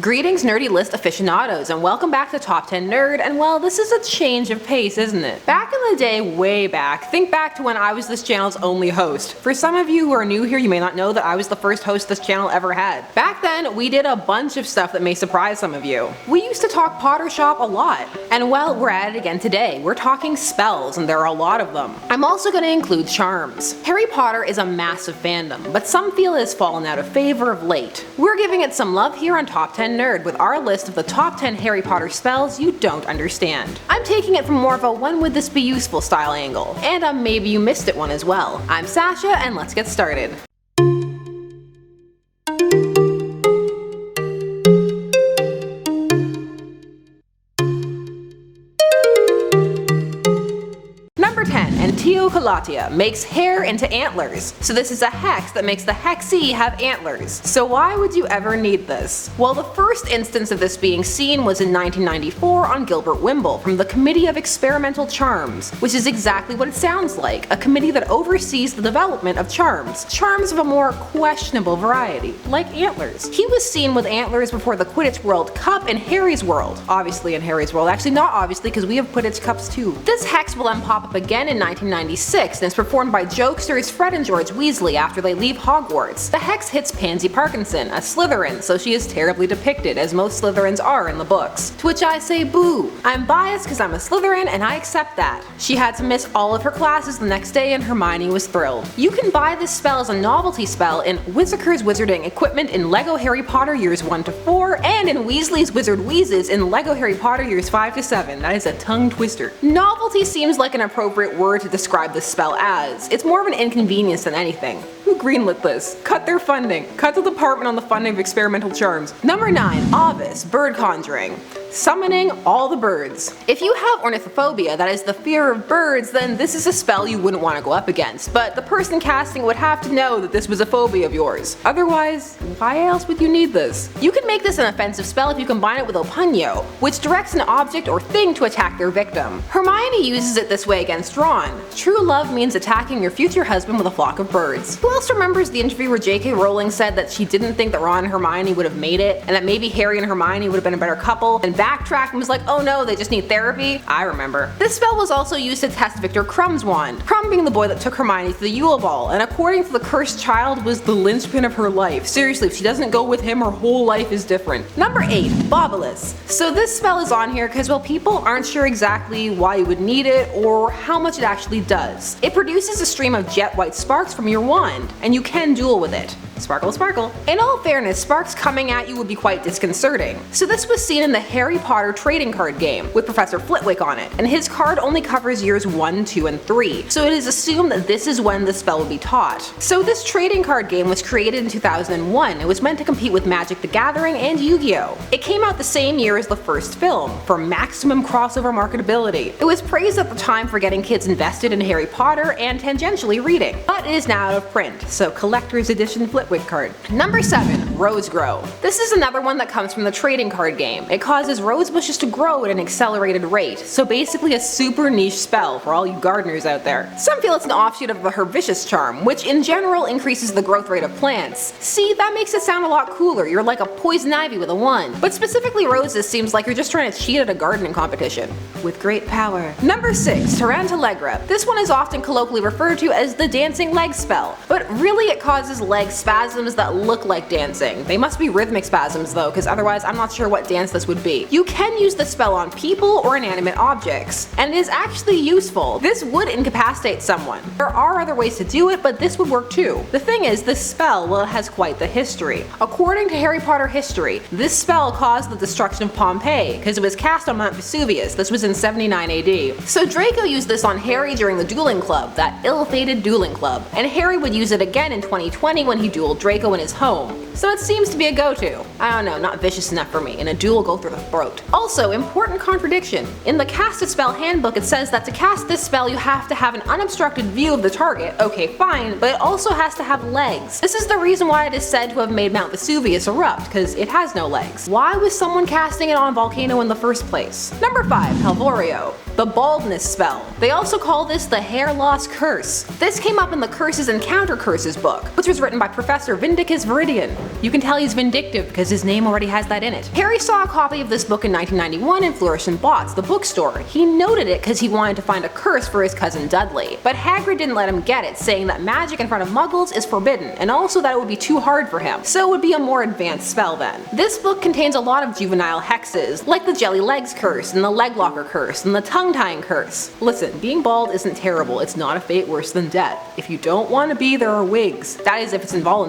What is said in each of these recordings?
Greetings nerdy list aficionados, and welcome back to Top 10 Nerd, and well, this is a change of pace, isn't it? Back in the day, way back, think back to when I was this channel's only host. For some of you who are new here, you may not know that I was the first host this channel ever had. Back then, we did a bunch of stuff that may surprise some of you. We used to talk Potter Shop a lot, and well, we're at it again today. We're talking spells, and there are a lot of them. I'm also going to include charms. Harry Potter is a massive fandom, but some feel it has fallen out of favor of late. We're giving it some love here on Top 10 Nerd with our list of the top 10 Harry Potter spells you don't understand. I'm taking it from more of a when would this be useful style angle, and maybe you missed it one as well. I'm Sasha, and let's get started. Anteoculatia makes hair into antlers. So this is a hex that makes the hexie have antlers. So why would you ever need this? Well, the first instance of this being seen was in 1994 on Gilbert Wimble from the Committee of Experimental Charms, which is exactly what it sounds like, a committee that oversees the development of charms. Charms of a more questionable variety, like antlers. He was seen with antlers before the Quidditch World Cup in Harry's World. Obviously in Harry's World, actually not obviously because we have Quidditch Cups too. This hex will then pop up again in 1996 and is performed by jokesters Fred and George Weasley after they leave Hogwarts. The hex hits Pansy Parkinson, a Slytherin, so she is terribly depicted, as most Slytherins are in the books. To which I say boo. I'm biased because I'm a Slytherin and I accept that. She had to miss all of her classes the next day and Hermione was thrilled. You can buy this spell as a novelty spell in Whizzikers Wizarding equipment in LEGO Harry Potter years 1 to 4 and in Weasley's Wizard Wheezes in LEGO Harry Potter years 5 to 7. That is a tongue twister. Novelty seems like an appropriate word to describe this spell as. It's more of an inconvenience than anything. Who greenlit this? Cut their funding. Cut the department on the funding of experimental charms. Number 9. AVIS, bird conjuring. Summoning all the birds. If you have ornithophobia, that is the fear of birds, then this is a spell you wouldn't want to go up against, but the person casting would have to know that this was a phobia of yours. Otherwise, why else would you need this? You can make this an offensive spell if you combine it with Opunyo, which directs an object or thing to attack their victim. Hermione uses it this way against Ron. True love means attacking your future husband with a flock of birds. Who else remembers the interview where J.K. Rowling said that she didn't think that Ron and Hermione would have made it, and that maybe Harry and Hermione would have been a better couple, and backtracked and was like, oh no, they just need therapy? I remember. This spell was also used to test Victor Crumb's wand, Crumb being the boy that took Hermione to the Yule Ball, and according to the cursed child was the linchpin of her life. Seriously, if she doesn't go with him, her whole life is different. Number 8. BAUBILLOUS. So this spell is on here because, well, people aren't sure exactly why you would need it or how much it actually does. It produces a stream of jet white sparks from your wand, and you can duel with it. Sparkle, sparkle. In all fairness, sparks coming at you would be quite disconcerting. So this was seen in the Harry Potter trading card game with Professor Flitwick on it, and his card only covers years 1, 2, and 3, so it is assumed that this is when the spell would be taught. So this trading card game was created in 2001. It was meant to compete with Magic the Gathering and Yu-Gi-Oh! It came out the same year as the first film, for maximum crossover marketability. It was praised at the time for getting kids invested in Harry Potter and tangentially reading, but it is now out of print, so collector's edition Flitwick card. Number 7. Rose Grow. This is another one that comes from the trading card game. It causes rose bushes to grow at an accelerated rate, so basically a super niche spell for all you gardeners out there. Some feel it's an offshoot of the Herbaceous charm, which in general increases the growth rate of plants. See, that makes it sound a lot cooler. You're like a poison ivy with a wand. But specifically roses seems like you're just trying to cheat at a gardening competition. With great power. Number 6. Tarantallegra. This one is often colloquially referred to as the dancing leg spell, but really it causes leg spasms that look like dancing. They must be rhythmic spasms though, because otherwise I'm not sure what dance this would be. You can use the spell on people or inanimate objects, and it is actually useful. This would incapacitate someone. There are other ways to do it, but this would work too. The thing is, this spell, well, it has quite the history. According to Harry Potter history, this spell caused the destruction of Pompeii because it was cast on Mount Vesuvius. This was in 79 AD. So Draco used this on Harry during the dueling club, that ill-fated dueling club, and Harry would use it again in 2020 when he dueled Draco in his home. So it seems to be a go-to. I don't know, not vicious enough for me. In a duel, go through the throat. Also, important contradiction. In the Cast a Spell handbook, it says that to cast this spell you have to have an unobstructed view of the target. Okay, fine, but it also has to have legs. This is the reason why it is said to have made Mount Vesuvius erupt, because it has no legs. Why was someone casting it on a volcano in the first place? Number 5. Halvorio. The baldness spell. They also call this the hair loss curse. This came up in the Curses and Counter Curses book, which was written by Professor Professor Vindicus Viridian. You can tell he's vindictive because his name already has that in it. Harry saw a copy of this book in 1991 in Flourish and Bott's, the bookstore. He noted it because he wanted to find a curse for his cousin Dudley. But Hagrid didn't let him get it, saying that magic in front of muggles is forbidden, and also that it would be too hard for him, so it would be a more advanced spell then. This book contains a lot of juvenile hexes, like the Jelly Legs curse, and the Leg Locker curse, and the Tongue Tying curse. Listen, being bald isn't terrible, it's not a fate worse than death. If you don't want to be, there are wigs. That is if it's involuntary.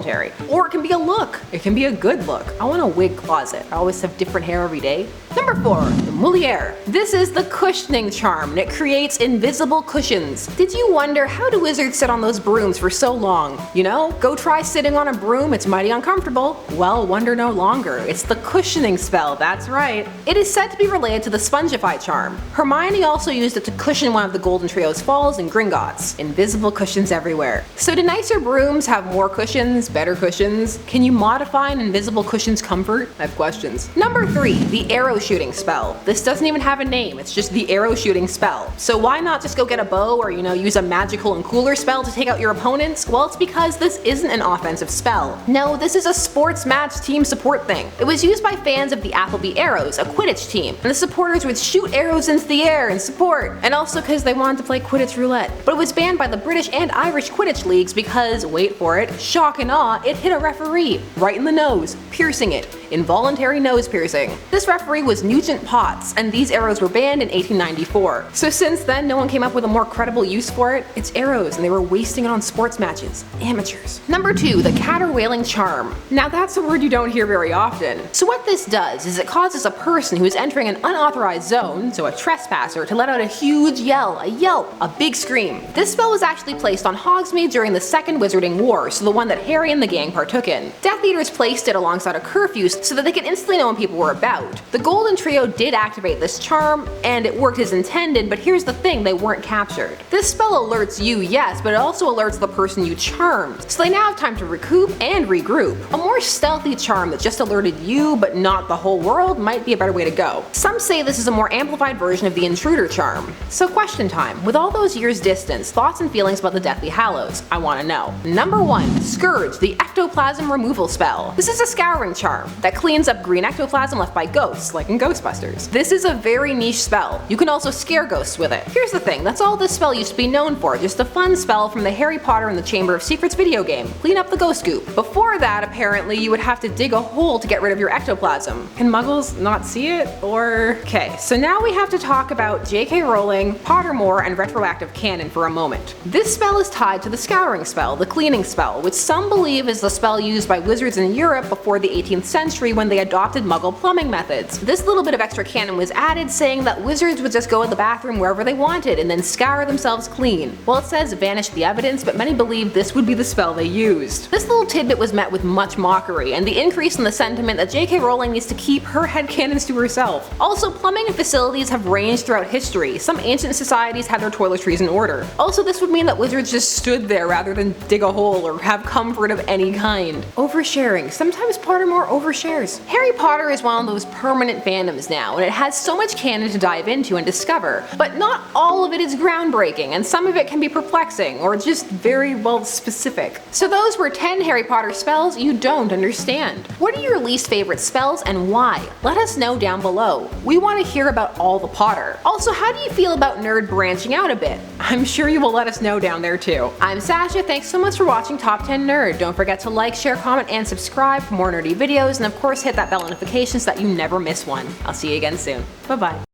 Or it can be a look. It can be a good look. I want a wig closet. I always have different hair every day. Number 4, the Molliare. This is the cushioning charm, and it creates invisible cushions. Did you wonder how do wizards sit on those brooms for so long? You know, go try sitting on a broom, it's mighty uncomfortable. Well, wonder no longer. It's the cushioning spell, that's right. It is said to be related to the Spongify charm. Hermione also used it to cushion one of the Golden Trio's falls in Gringotts. Invisible cushions everywhere. So do nicer brooms have more cushions, better cushions? Can you modify an invisible cushion's comfort? I have questions. Number 3, the arrow shooting spell. This doesn't even have a name, it's just the arrow shooting spell. So why not just go get a bow or, use a magical and cooler spell to take out your opponents? Well, it's because this isn't an offensive spell. No, this is a sports match team support thing. It was used by fans of the Appleby Arrows, a Quidditch team, and the supporters would shoot arrows into the air in support, and also because they wanted to play Quidditch roulette. But it was banned by the British and Irish Quidditch leagues because, wait for it, shock and awe, it hit a referee right in the nose, piercing it. Involuntary nose piercing. This referee was Nugent Potts, and these arrows were banned in 1894. So since then, no one came up with a more credible use for it. It's arrows, and they were wasting it on sports matches. Amateurs. Number 2, the Caterwauling charm. Now that's a word you don't hear very often. So what this does is it causes a person who is entering an unauthorized zone, so a trespasser, to let out a huge yell, a yelp, a big scream. This spell was actually placed on Hogsmeade during the Second Wizarding War, so the one that Harry and the gang partook in. Death Eaters placed it alongside a curfew so that they could instantly know when people were about. The Golden Trio did activate this charm, and it worked as intended, but here's the thing, they weren't captured. This spell alerts you, yes, but it also alerts the person you charmed, so they now have time to recoup and regroup. A more stealthy charm that just alerted you, but not the whole world, might be a better way to go. Some say this is a more amplified version of the Intruder charm. So question time, with all those years distance, thoughts and feelings about the Deathly Hallows? I want to know. Number 1, Scourge, the ectoplasm removal spell. This is a scouring charm that cleans up green ectoplasm left by ghosts, like in Ghostbusters. This is a very niche spell. You can also scare ghosts with it. Here's the thing, that's all this spell used to be known for, just a fun spell from the Harry Potter and the Chamber of Secrets video game. Clean up the ghost goop. Before that, apparently, you would have to dig a hole to get rid of your ectoplasm. Can muggles not see it? Or... Okay, so now we have to talk about J.K. Rowling, Pottermore, and retroactive canon for a moment. This spell is tied to the scouring spell, the cleaning spell, which some believe is the spell used by wizards in Europe before the 18th century when they adopted Muggle plumbing methods. This little bit of extra canon was added, saying that wizards would just go to the bathroom wherever they wanted and then scour themselves clean. Well, it says vanish the evidence, but many believe this would be the spell they used. This little tidbit was met with much mockery, and the increase in the sentiment that J.K. Rowling needs to keep her headcanons to herself. Also, plumbing and facilities have ranged throughout history. Some ancient societies had their toiletries in order. Also, this would mean that wizards just stood there rather than dig a hole or have comfort of any kind. Oversharing. Sometimes Pottermore overshares. Harry Potter is one of those permanent fandoms now, and it has so much canon to dive into and discover, but not all of it is groundbreaking, and some of it can be perplexing, or just very, well, specific. So those were 10 Harry Potter spells you don't understand. What are your least favorite spells and why? Let us know down below. We want to hear about all the Potter. Also, how do you feel about nerd branching out a bit? I'm sure you will let us know down there too. I'm Sasha, thanks so much for watching Top 10 Nerd. Don't forget to like, share, comment, and subscribe for more nerdy videos, and of course hit that bell notification so that you never miss one. I'll see you again soon. Bye bye.